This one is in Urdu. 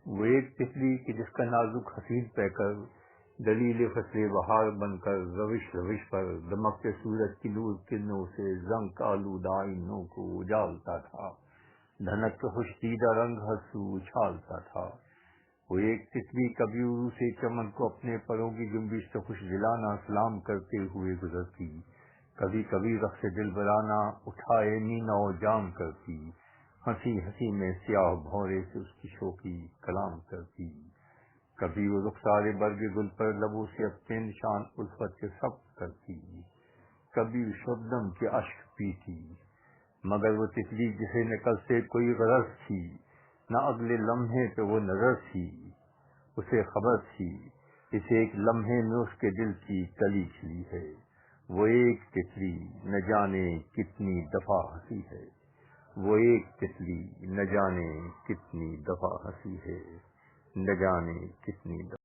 وہ ایک تتلی کہ جس کا نازک حسین پیکر دلیل فصل بہار بن کر روش روش پر دمکتے سورج کی نور کرنوں سے زنگ آلودہ آئینوں کو اجالتا تھا، دھنک کے خشکیدہ رنگ ہر سو اچھالتا تھا۔ وہ ایک تتلی کبھی عروج سے چمن کو اپنے پروں کی جنبش سے خوش دلانہ سلام کرتے ہوئے گزرتی، کبھی کبھی رقص دل برانہ اٹھائے مینا و جام کرتی، ہنسی ہنسی میں سیاہ بھورے سے اس کی شوخی کلام کرتی، کبھی وہ رخسار برگ گل پر لبوں سے اپنے نشان الفت کے ثبت کرتی، کبھی شبنم کے اشک پیتی، مگر وہ تتلی جسے نکل سے کوئی غرض تھی، نہ اگلے لمحے پہ وہ نظر تھی، اسے خبر تھی اس ایک لمحے میں اس کے دل کی کلی کھلی ہے۔ وہ ایک تتلی نہ جانے کتنی دفعہ ہنسی ہے، وہ ایک تتلی نہ جانے کتنی دفعہ ہنسی ہے، نہ جانے کتنی دفعہ